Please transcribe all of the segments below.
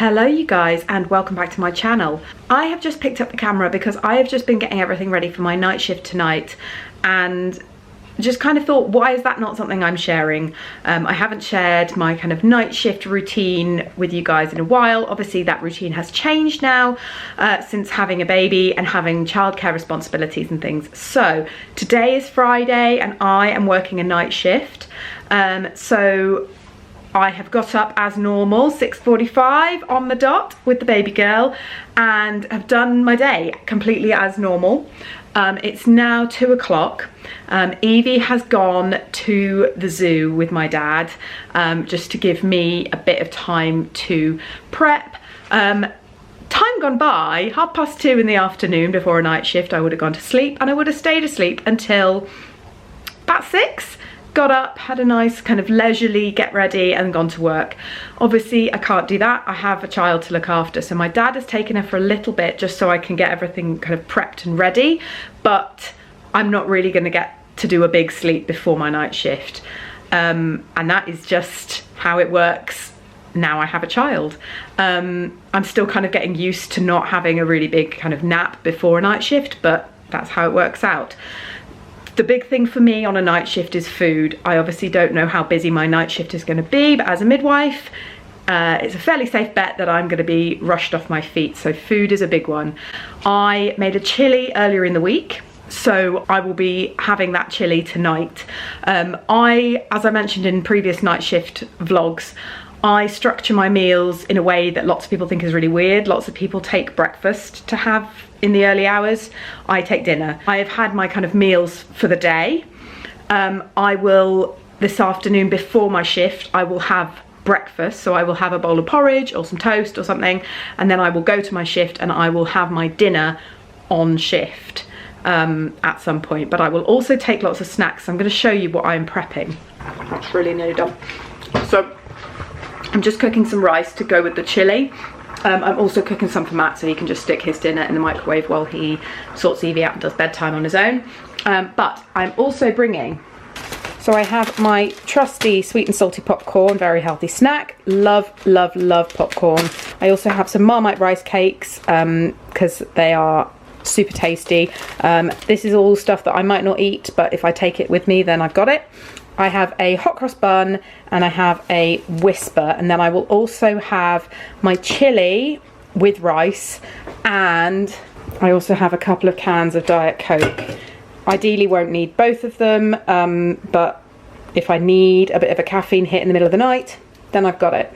Hello you guys, and welcome back to my channel. I have just picked up the camera because I have just been getting everything ready for my night shift tonight, and just kind of thought, why is that not something I'm sharing? I haven't shared my kind of night shift routine with you guys in a while. Obviously that routine has changed now since having a baby and having childcare responsibilities and things. So today is Friday and I am working a night shift. So I have got up as normal, 6:45 on the dot with the baby girl, and have done my day completely as normal. It's now 2 o'clock. Evie has gone to the zoo with my dad, just to give me a bit of time to prep. Time gone by, 2:30 in the afternoon before a night shift. I would have gone to sleep, and I would have stayed asleep until about 6. Got up, had a nice kind of leisurely get ready and gone to work. Obviously I can't do that, I have a child to look after, so my dad has taken her for a little bit just so I can get everything kind of prepped and ready, but I'm not really going to get to do a big sleep before my night shift, and that is just how it works now I have a child. I'm still kind of getting used to not having a really big kind of nap before a night shift, but that's how it works out. The big thing for me on a night shift is food. I obviously don't know how busy my night shift is going to be, but as a midwife, it's a fairly safe bet that I'm going to be rushed off my feet. So food is a big one. I made a chili earlier in the week, so I will be having that chili tonight. As I mentioned in previous night shift vlogs, I structure my meals in a way that lots of people think is really weird. Lots of people take breakfast to have in the early hours. I take dinner. I have had my kind of meals for the day. I will, this afternoon before my shift, I will have breakfast. So I will have a bowl of porridge or some toast or something, and then I will go to my shift and I will have my dinner on shift at some point. But I will also take lots of snacks. I'm going to show you what I'm prepping. It's really nearly done. So I'm just cooking some rice to go with the chili. I'm also cooking some for Matt so he can just stick his dinner in the microwave while he sorts Evie out and does bedtime on his own. But I'm also bringing, so I have my trusty sweet and salty popcorn, very healthy snack. Love, love, love popcorn. I also have some Marmite rice cakes because they are super tasty. This is all stuff that I might not eat, but if I take it with me then I've got it. I have a hot cross bun and I have a Whisper, and then I will also have my chili with rice, and I also have a couple of cans of Diet Coke. Ideally won't need both of them, but if I need a bit of a caffeine hit in the middle of the night, then I've got it.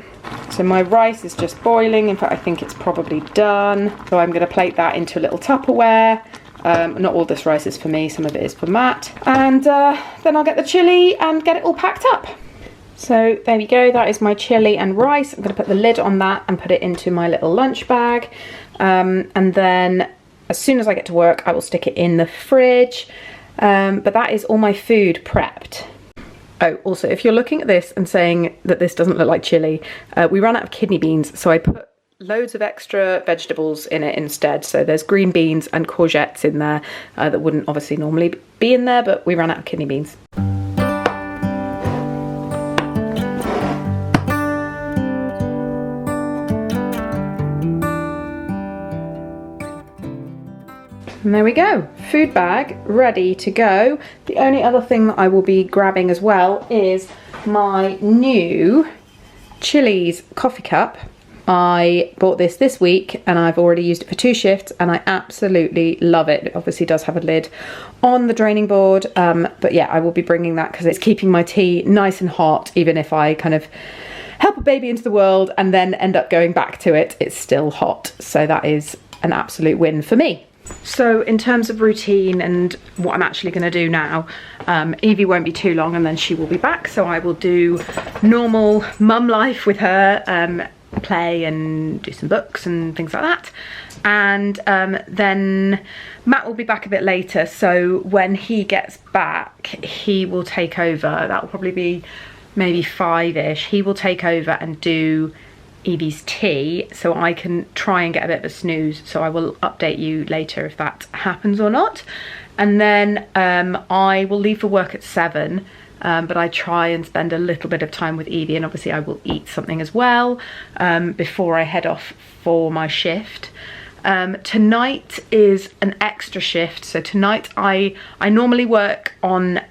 So my rice is just boiling. In fact, I think it's probably done. So I'm going to plate that into a little Tupperware. Not all this rice is for me, some of it is for Matt. And then I'll get the chili and get it all packed up. So there we go, that is my chili and rice. I'm going to put the lid on that and put it into my little lunch bag. And then as soon as I get to work, I will stick it in the fridge. But that is all my food prepped. Oh, also, if you're looking at this and saying that this doesn't look like chili, we ran out of kidney beans, so I put loads of extra vegetables in it instead. So there's green beans and courgettes in there that wouldn't obviously normally be in there, but we ran out of kidney beans. And there we go, food bag ready to go. The only other thing that I will be grabbing as well is my new Chili's coffee cup. I bought this week and I've already used it for 2 shifts and I absolutely love it. It obviously does have a lid on the draining board, but yeah, I will be bringing that because it's keeping my tea nice and hot. Even if I kind of help a baby into the world and then end up going back to it, it's still hot. So that is an absolute win for me. So in terms of routine and what I'm actually going to do now, Evie won't be too long and then she will be back. So I will do normal mum life with her, play and do some books and things like that, and then Matt will be back a bit later, so when he gets back he will take over. That will probably be maybe 5ish. He will take over and do Evie's tea so I can try and get a bit of a snooze, so I will update you later if that happens or not. And then I will leave for work at 7 but I try and spend a little bit of time with Evie, and obviously I will eat something as well before I head off for my shift. Tonight is an extra shift, so tonight I normally work on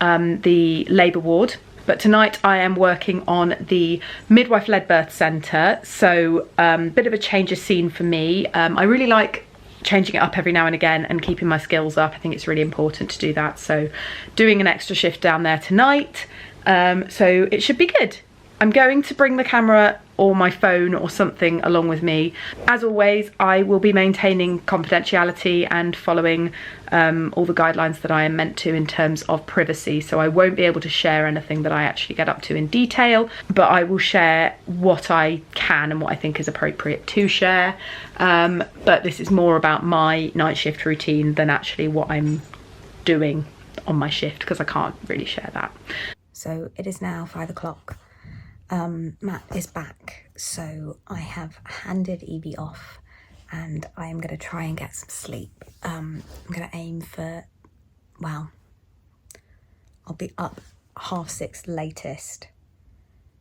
the labour ward, but tonight I am working on the midwife-led birth centre, so bit of a change of scene for me. I really like changing it up every now and again and keeping my skills up. I think it's really important to do that, so doing an extra shift down there tonight, so it should be good. I'm going to bring the camera or my phone or something along with me. As always, I will be maintaining confidentiality and following all the guidelines that I am meant to in terms of privacy, so I won't be able to share anything that I actually get up to in detail, but I will share what I can and what I think is appropriate to share. But this is more about my night shift routine than actually what I'm doing on my shift, because I can't really share that. So it is now 5 o'clock. Matt is back, so I have handed Evie off and I am going to try and get some sleep. I'm going to aim for, well, I'll be up 6:30 latest,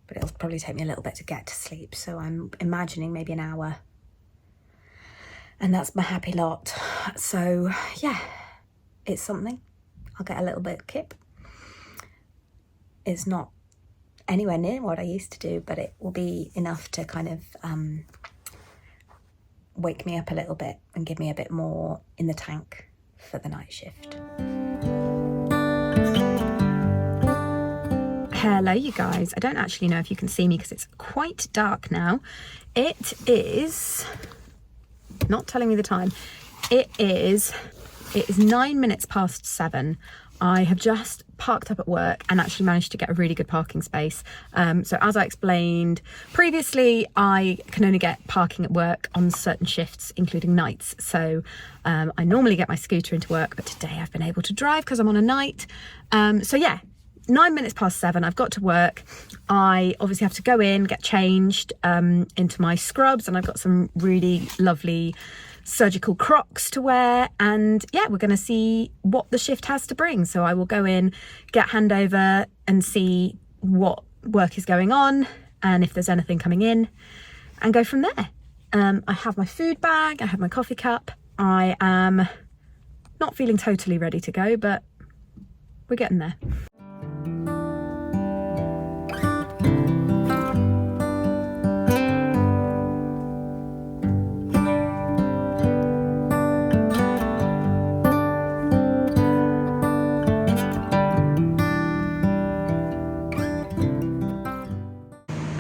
but it'll probably take me a little bit to get to sleep, so I'm imagining maybe an hour, and that's my happy lot. So yeah, it's something. I'll get a little bit of kip. It's not anywhere near what I used to do, but it will be enough to kind of wake me up a little bit and give me a bit more in the tank for the night shift. Hello you guys, I don't actually know if you can see me because it's quite dark now. It is not telling me the time. It is 9 minutes past 7. I have just parked up at work and actually managed to get a really good parking space. So as I explained previously, I can only get parking at work on certain shifts, including nights. So I normally get my scooter into work, but today I've been able to drive because I'm on a night. So yeah, 9 minutes past 7, I've got to work. I obviously have to go in, get changed into my scrubs, and I've got some really lovely surgical Crocs to wear, and yeah, we're going to see what the shift has to bring. So I will go in, get handover and see what work is going on and if there's anything coming in, and go from there. I have my food bag, I have my coffee cup. I am not feeling totally ready to go, but we're getting there.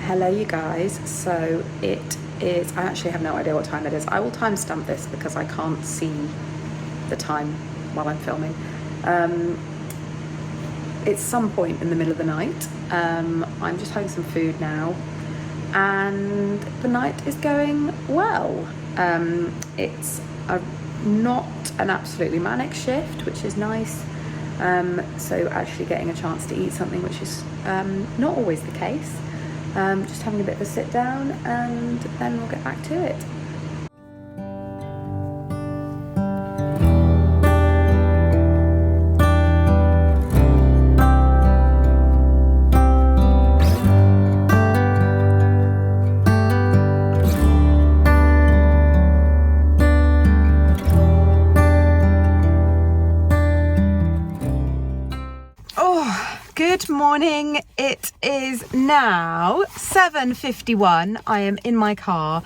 Hello you guys, so it is, I actually have no idea what time it is. I will timestamp this because I can't see the time while I'm filming. It's some point in the middle of the night. I'm just having some food now and the night is going well. It's not an absolutely manic shift, which is nice. So actually getting a chance to eat something, which is not always the case. Just having a bit of a sit down and then we'll get back to it. Good morning. It is now 7:51. I am in my car.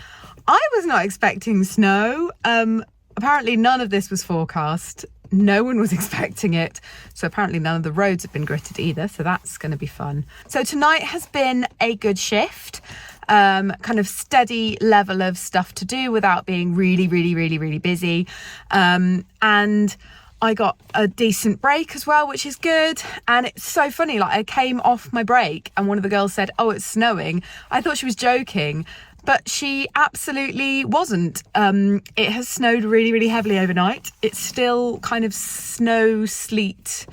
I was not expecting snow. Apparently none of this was forecast. No one was expecting it. So apparently none of the roads have been gritted either. So that's going to be fun. So tonight has been a good shift. Kind of steady level of stuff to do without being really busy. And I got a decent break as well, which is good. And it's so funny, like I came off my break and one of the girls said, "Oh, it's snowing." I thought she was joking, but she absolutely wasn't. It has snowed really heavily overnight. It's still kind of snow, sleet,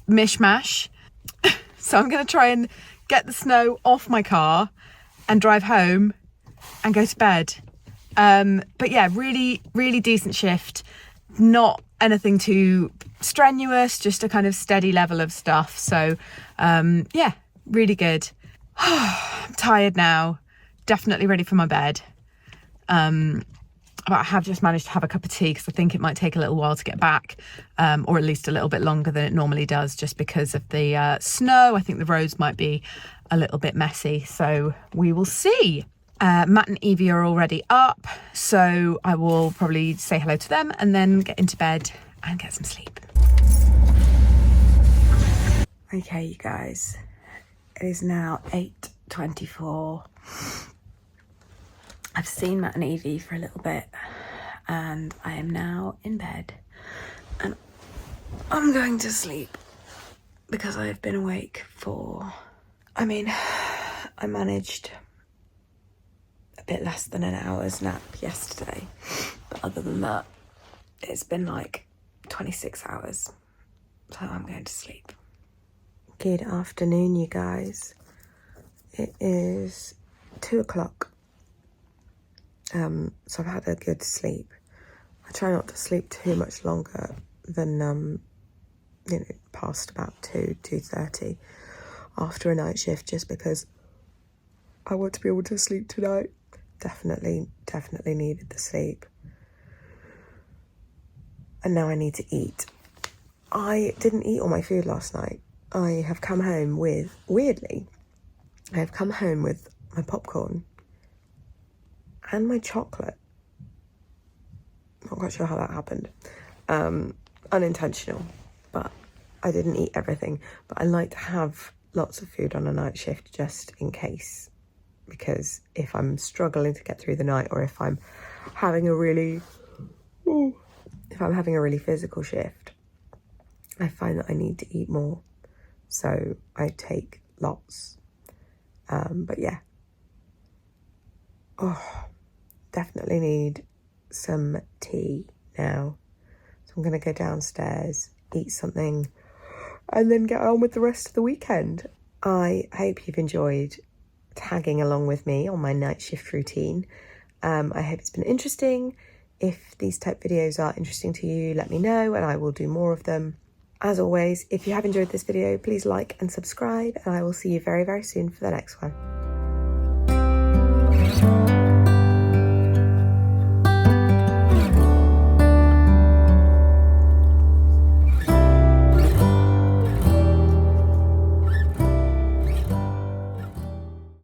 mishmash. So I'm going to try and get the snow off my car and drive home and go to bed. But yeah, really decent shift. Not anything too strenuous, just a kind of steady level of stuff. So yeah, really good. I'm tired now, definitely ready for my bed. But I have just managed to have a cup of tea because I think it might take a little while to get back, or at least a little bit longer than it normally does, just because of the snow. I think the roads might be a little bit messy, so we will see. Matt and Evie are already up, so I will probably say hello to them and then get into bed and get some sleep. Okay, you guys, it is now 8:24. I've seen Matt and Evie for a little bit and I am now in bed and I'm going to sleep because I've been awake for, I managed a bit less than an hour's nap yesterday, but other than that, it's been like 26 hours, so I'm going to sleep. Good afternoon, you guys. It is 2 o'clock. So I've had a good sleep. I try not to sleep too much longer than, past about 2:30 after a night shift, just because I want to be able to sleep tonight. Definitely needed the sleep. And now I need to eat. I didn't eat all my food last night. I have come home with, weirdly, my popcorn and my chocolate. Not quite sure how that happened. Unintentional, but I didn't eat everything. But I like to have lots of food on a night shift just in case, because if I'm struggling to get through the night, or if I'm having a really physical shift, I find that I need to eat more. So I take lots. But yeah. Definitely need some tea now. So I'm going to go downstairs, eat something, and then get on with the rest of the weekend. I hope you've enjoyed tagging along with me on my night shift routine. I hope it's been interesting. If these type videos are interesting to you, let me know and I will do more of them. As always, if you have enjoyed this video, please like and subscribe, and I will see you very, very soon for the next one.